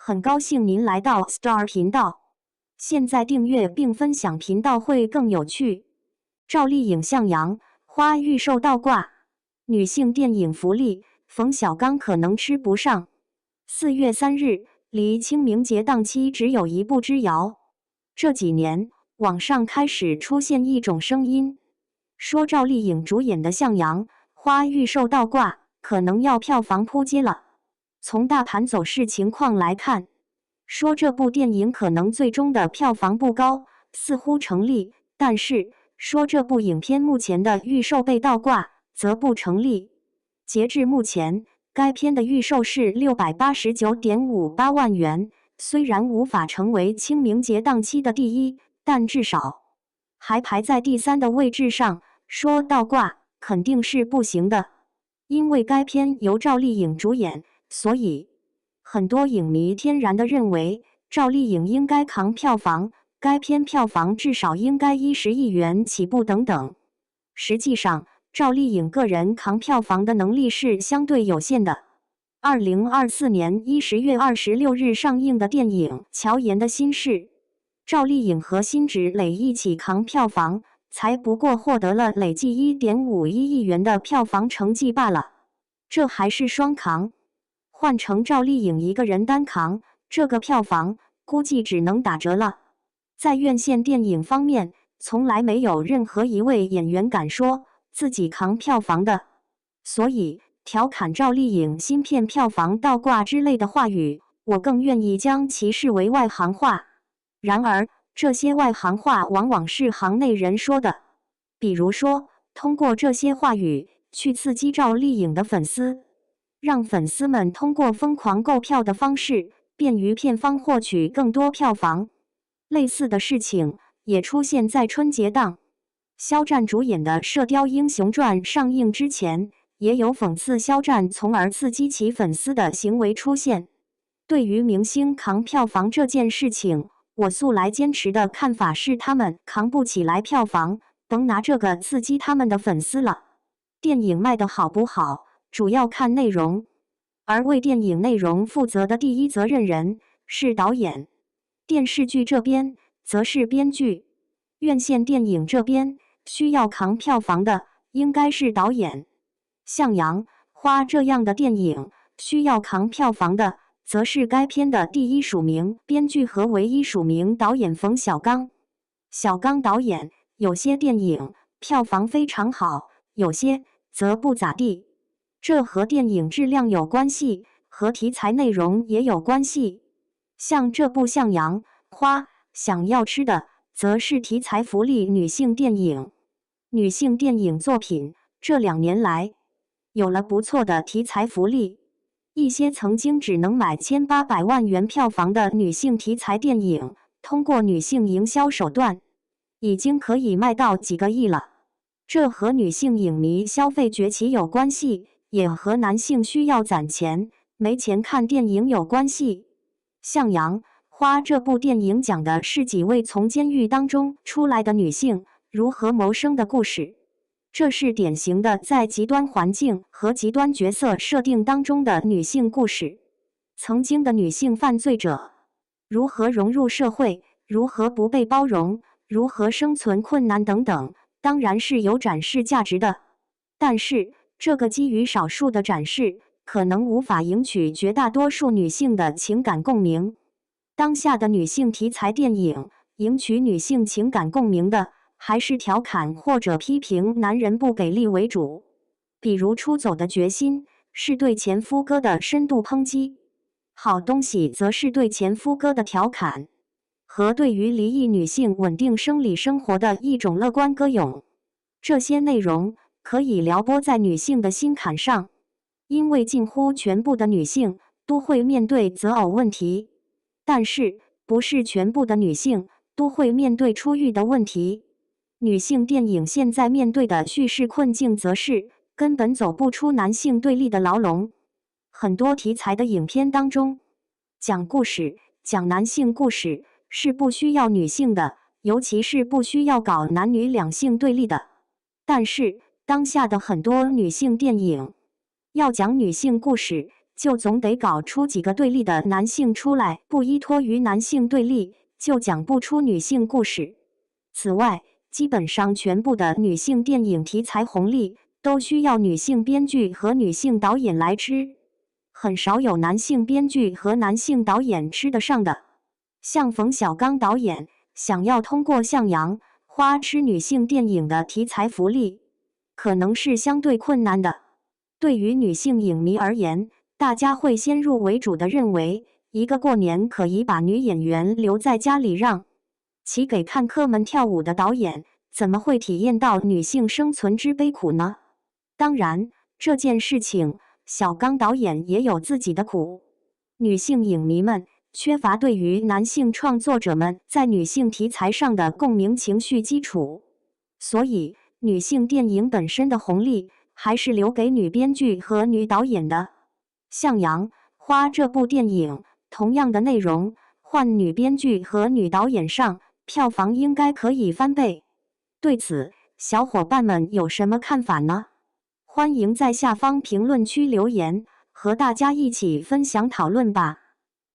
很高兴您来到 Star 频道，现在订阅并分享频道会更有趣。赵丽颖向阳花预售倒挂，女性电影福利，冯小刚可能吃不上。4月3日，离清明节档期只有一步之遥。这几年，网上开始出现一种声音，说赵丽颖主演的向阳花预售倒挂，可能要票房扑街了。从大盘走势情况来看，说这部电影可能最终的票房不高，似乎成立，但是说这部影片目前的预售被倒挂，则不成立。截至目前，该片的预售是689.58万元，虽然无法成为清明节档期的第一，但至少还排在第3的位置上，说倒挂肯定是不行的。因为该片由赵丽颖主演，所以很多影迷天然地认为赵丽颖应该扛票房，该片票房至少应该10亿元起步等等。实际上，赵丽颖个人扛票房的能力是相对有限的。2024年10月26日上映的电影《乔岩的心事》，赵丽颖和辛芷蕾一起扛票房，才不过获得了累计1.51亿元的票房成绩罢了，这还是双扛。换成赵丽颖一个人单扛，这个票房估计只能打折了。在院线电影方面，从来没有任何一位演员敢说自己扛票房的，所以调侃赵丽颖新片票房倒挂之类的话语，我更愿意将其视为外行话。然而，这些外行话往往是行内人说的，比如说，通过这些话语去刺激赵丽颖的粉丝，让粉丝们通过疯狂购票的方式，便于片方获取更多票房。类似的事情也出现在春节档，肖战主演的《射雕英雄传》上映之前，也有讽刺肖战从而刺激其粉丝的行为出现。对于明星扛票房这件事情，我素来坚持的看法是他们扛不起来票房，甭拿这个刺激他们的粉丝了。电影卖得好不好，主要看内容，而为电影内容负责的第一责任人是导演，电视剧这边则是编剧，院线电影这边需要扛票房的应该是导演。向阳花这样的电影需要扛票房的，则是该片的第一署名编剧和唯一署名导演冯小刚。小刚导演有些电影票房非常好，有些则不咋地，这和电影质量有关系，和题材内容也有关系。像这部向阳花想要吃的，则是题材福利女性电影。女性电影作品这2年来有了不错的题材福利，一些曾经只能买1800万元票房的女性题材电影，通过女性营销手段，已经可以卖到几个亿了。这和女性影迷消费崛起有关系，也和男性需要攒钱，没钱看电影有关系。向阳花这部电影讲的是几位从监狱当中出来的女性如何谋生的故事。这是典型的在极端环境和极端角色设定当中的女性故事。曾经的女性犯罪者如何融入社会，如何不被包容，如何生存困难等等，当然是有展示价值的。但是，这个基于少数的展示，可能无法赢取绝大多数女性的情感共鸣。当下的女性题材电影，赢取女性情感共鸣的，还是调侃或者批评男人不给力为主。比如《出走的决心》是对前夫哥的深度抨击，好东西则是对前夫哥的调侃，和对于离异女性稳定生理生活的一种乐观歌咏。这些内容可以撩拨在女性的心坎上，因为近乎全部的女性都会面对择偶问题，但是不是全部的女性都会面对出狱的问题。女性电影现在面对的叙事困境，则是根本走不出男性对立的牢笼。很多题材的影片当中，讲故事、讲男性故事是不需要女性的，尤其是不需要搞男女两性对立的。但是，当下的很多女性电影要讲女性故事，就总得搞出几个对立的男性出来，不依托于男性对立，就讲不出女性故事。此外，基本上全部的女性电影题材红利都需要女性编剧和女性导演来吃，很少有男性编剧和男性导演吃得上的。像冯小刚导演想要通过向阳花吃女性电影的题材福利，可能是相对困难的。对于女性影迷而言，大家会先入为主的认为，一个过年可以把女演员留在家里让其给看客们跳舞的导演，怎么会体验到女性生存之悲苦呢？当然，这件事情小刚导演也有自己的苦。女性影迷们缺乏对于男性创作者们在女性题材上的共鸣情绪基础，所以女性电影本身的红利还是留给女编剧和女导演的。向阳花这部电影，同样的内容，换女编剧和女导演上，票房应该可以翻倍。对此，小伙伴们有什么看法呢？欢迎在下方评论区留言，和大家一起分享讨论吧。